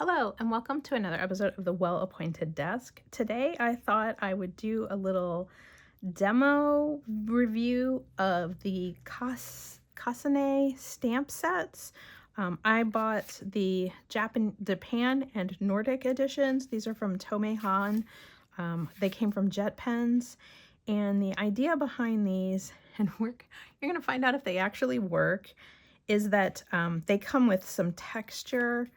Hello, and welcome to another episode of the Well-Appointed Desk. Today, I thought I would do a little demo review of the Kasane stamp sets. I bought the Japan and Nordic editions. These are from Tomei Han. They came from Jet Pens. And the idea behind these, and you're going to find out if they actually work, is that they come with some texture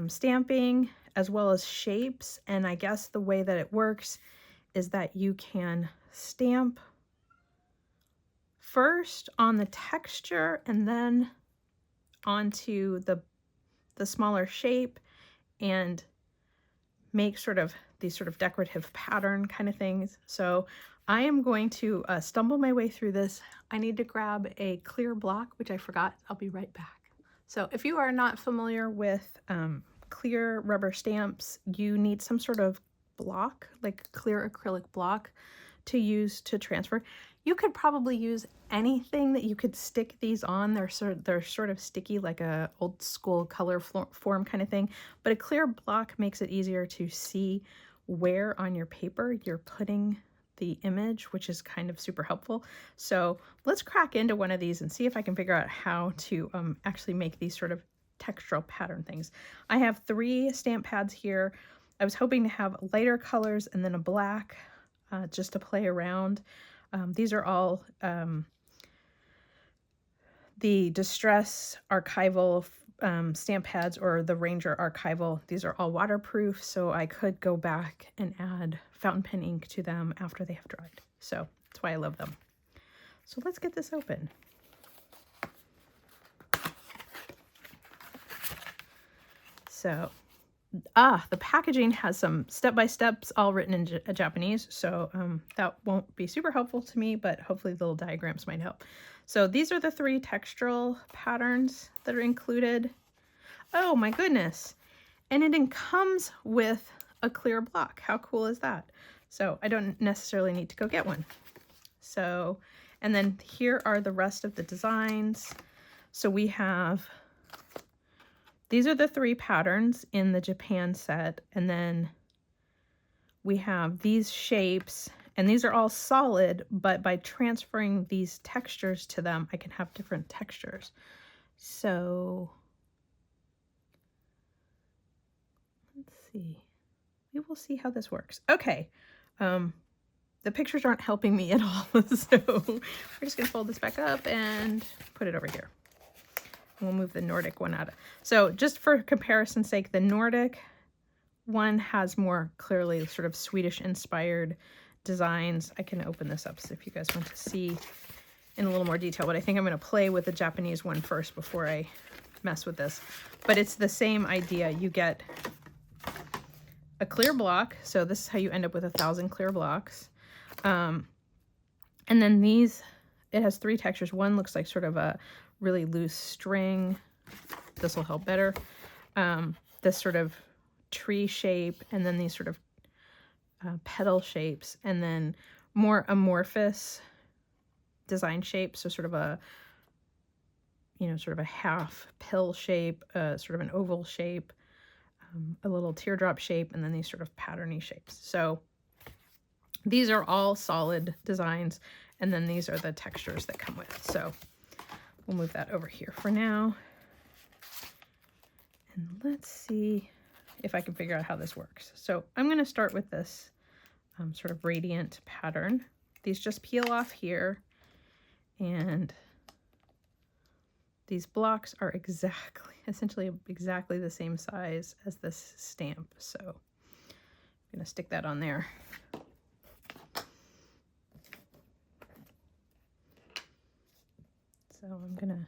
stamping as well as shapes, and I guess the way that it works is that you can stamp first on the texture and then onto the smaller shape and make these sort of decorative pattern kind of things. So I am going to stumble my way through this. I need to grab a clear block, which I forgot. I'll be right back. So if you are not familiar with clear rubber stamps, you need some sort of block, like clear acrylic block, to use to transfer. You could probably use anything that you could stick these on. They're sort of sticky, like a old school color form kind of thing, but a clear block makes it easier to see where on your paper you're putting the image, which is kind of super helpful. So let's crack into one of these and see if I can figure out how to actually make these sort of textural pattern things. I have 3 stamp pads here. I was hoping to have lighter colors and then a black just to play around. These are all the Distress Archival stamp pads or the Ranger Archival. These are all waterproof, so I could go back and add fountain pen ink to them after they have dried. So that's why I love them. So let's get this open. So, the packaging has some step-by-steps all written in Japanese, so that won't be super helpful to me, but hopefully the little diagrams might help. So these are the 3 textural patterns that are included. Oh my goodness. And it comes with a clear block. How cool is that? So I don't necessarily need to go get one. So, and then here are the rest of the designs. So we have, these are the 3 patterns in the Japan set, and then we have these shapes, and these are all solid, but by transferring these textures to them, I can have different textures. So let's see. We will see how this works. Okay. The pictures aren't helping me at all, so we're just going to fold this back up and put it over here. We'll move the Nordic one out. So just for comparison's sake, the Nordic one has more clearly sort of Swedish inspired designs. I can open this up so if you guys want to see in a little more detail, but I think I'm going to play with the Japanese one first before I mess with this. But it's the same idea. You get a clear block. So this is how you end up with 1,000 clear blocks. And then these, it has 3 textures. One looks like sort of a really loose string. This will help better. This sort of tree shape, and then these sort of petal shapes, and then more amorphous design shapes. So sort of a, sort of a half pill shape, sort of an oval shape, a little teardrop shape, and then these sort of patterny shapes. So these are all solid designs, and then these are the textures that come with. So we'll move that over here for now. And let's see if I can figure out how this works. So I'm going to start with this sort of radiant pattern. These just peel off here, and these blocks are essentially exactly the same size as this stamp. So I'm going to stick that on there. So I'm going to,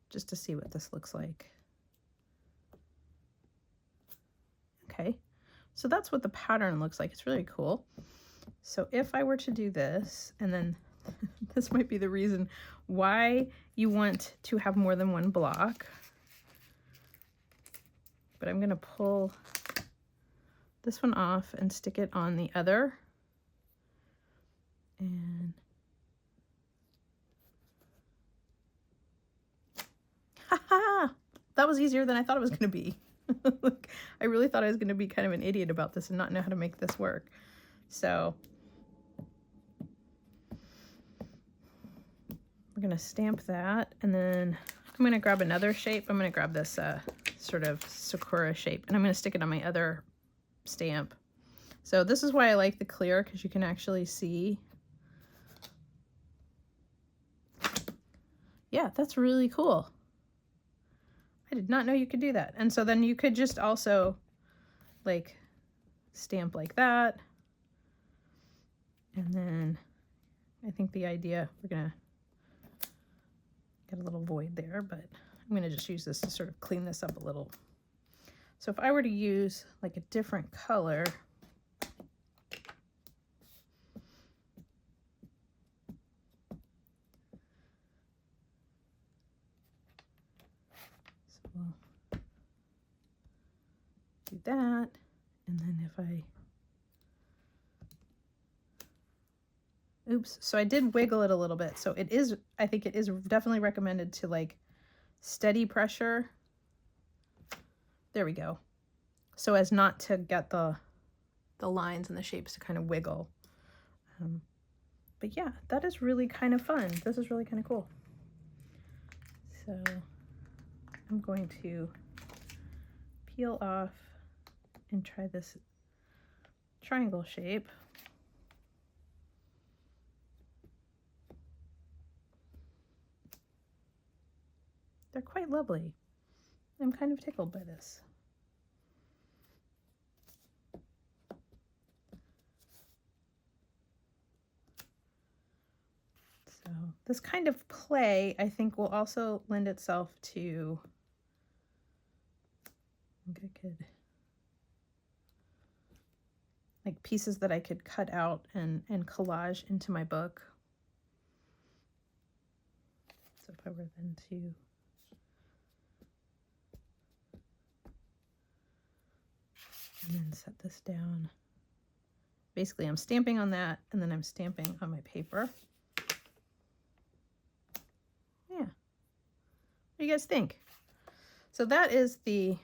just to see what this looks like. Okay, so that's what the pattern looks like. It's really cool. So if I were to do this, and then this might be the reason why you want to have more than one block, but I'm going to pull this one off and stick it on the other. And that was easier than I thought it was going to be. Like, I really thought I was going to be kind of an idiot about this and not know how to make this work. So we're going to stamp that, and then I'm going to grab another shape. I'm going to grab this sort of Sakura shape, and I'm going to stick it on my other stamp. So this is why I like the clear, because you can actually see. Yeah, that's really cool. I did not know you could do that. And so then you could just also like stamp like that. And then I think the idea, we're gonna get a little void there, but I'm gonna just use this to sort of clean this up a little. So if I were to use like a different color, so we'll do that. And then if I, oops, so I did wiggle it a little bit. So it is, I think it is definitely recommended to like steady pressure. There we go. So as not to get the lines and the shapes to kind of wiggle. But yeah, that is really kind of fun. This is really kind of cool. So I'm going to peel off and try this triangle shape. They're quite lovely. I'm kind of tickled by this. So this kind of play, I think, will also lend itself to, I think I could, like pieces that I could cut out and collage into my book. So if I were then to, and then set this down. Basically, I'm stamping on that, and then I'm stamping on my paper. Yeah. What do you guys think? So that is the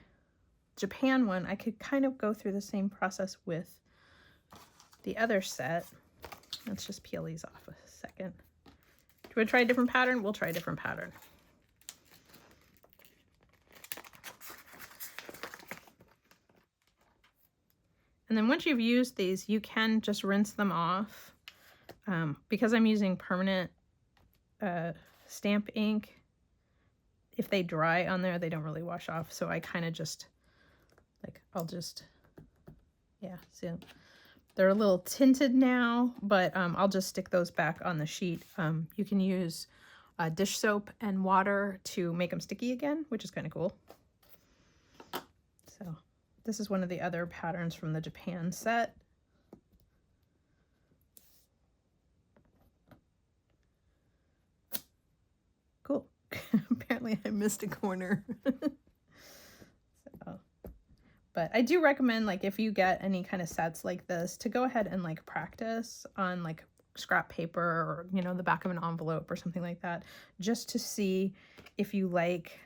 Japan one. I could kind of go through the same process with the other set. Let's just peel these off a second. Do you want to try a different pattern? We'll try a different pattern. And then once you've used these, you can just rinse them off. Because I'm using permanent stamp ink, if they dry on there, they don't really wash off. So I kind of just, like, I'll just, yeah, see, they're a little tinted now, but I'll just stick those back on the sheet. You can use dish soap and water to make them sticky again, which is kind of cool. So this is one of the other patterns from the Japan set. Cool. Apparently I missed a corner. So, but I do recommend, like, if you get any kind of sets like this, to go ahead and like practice on like scrap paper or, you know, the back of an envelope or something like that, just to see if you like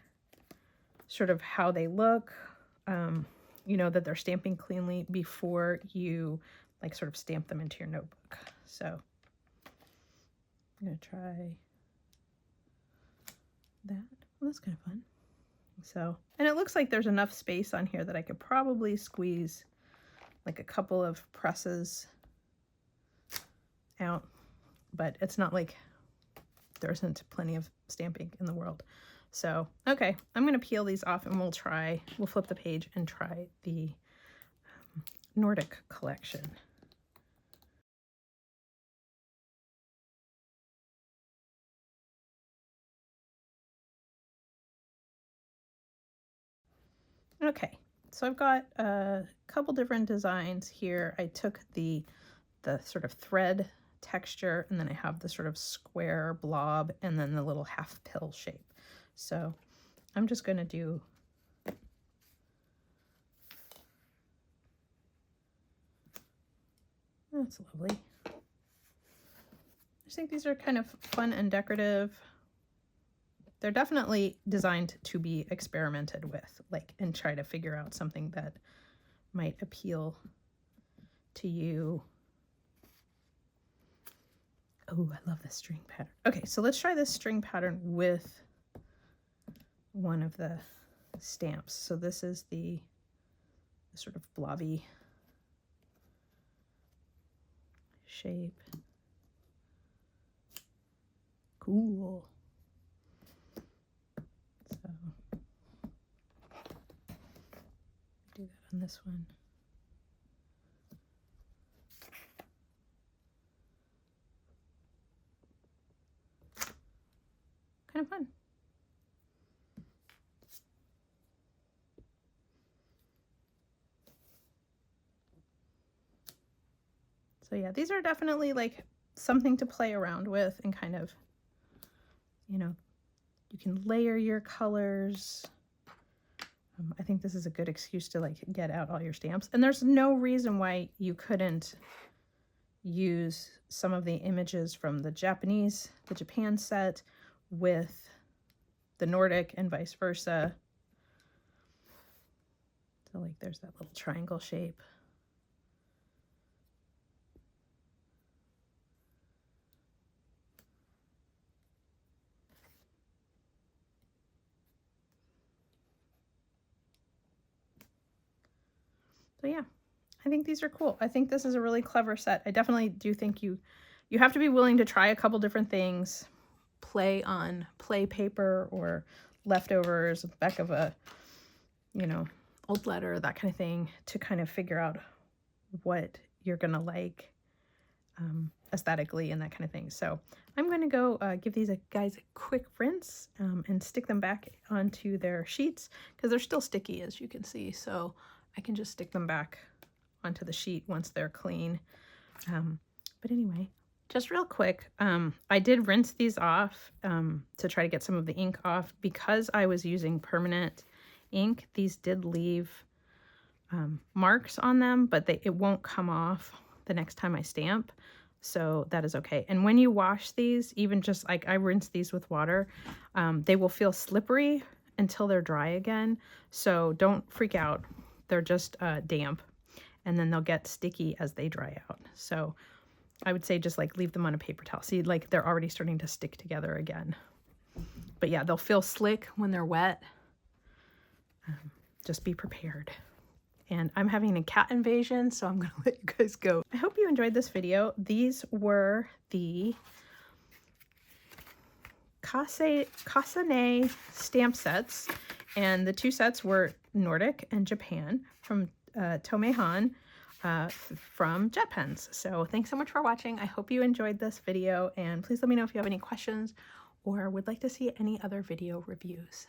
sort of how they look, you know, that they're stamping cleanly before you like sort of stamp them into your notebook. So I'm gonna try that. Well, that's kind of fun. So, and it looks like there's enough space on here that I could probably squeeze like a couple of presses out, but it's not like there isn't plenty of stamping in the world. So, okay, I'm going to peel these off and we'll flip the page and try the Nordic collection. Okay, so I've got a couple different designs here. I took the sort of thread texture, and then I have the sort of square blob, and then the little half pill shape. So I'm just going to do that's lovely. I just think these are kind of fun and decorative. they're definitely designed to be experimented with, like, and try to figure out something that might appeal to you. Oh, I love this string pattern. Okay, so let's try this string pattern with one of the stamps. So this is the sort of blobby shape. Cool. So do that on this one. Kind of fun. So yeah, these are definitely like something to play around with and kind of, you know, you can layer your colors. I think this is a good excuse to like get out all your stamps. And there's no reason why you couldn't use some of the images from the Japan set with the Nordic and vice versa. So like there's that little triangle shape. So yeah, I think these are cool. I think this is a really clever set. I definitely do think you have to be willing to try a couple different things, play on play paper or leftovers, back of a, you know, old letter, that kind of thing, to kind of figure out what you're gonna like aesthetically and that kind of thing. So I'm going to go give these guys a quick rinse and stick them back onto their sheets because they're still sticky, as you can see. So I can just stick them back onto the sheet once they're clean. But anyway, just real quick, I did rinse these off to try to get some of the ink off. Because I was using permanent ink, these did leave marks on them, but it won't come off the next time I stamp. So that is okay. And when you wash these, even just like I rinse these with water, they will feel slippery until they're dry again. So don't freak out. They're just damp, and then they'll get sticky as they dry out. So I would say just like leave them on a paper towel. See, like they're already starting to stick together again. But yeah, they'll feel slick when they're wet. Just be prepared. And I'm having a cat invasion, so I'm going to let you guys go. I hope you enjoyed this video. These were the Kasane stamp sets, and the two sets were Nordic and Japan from Tomehan from Jet Pens. So thanks so much for watching. I hope you enjoyed this video, and please let me know if you have any questions or would like to see any other video reviews.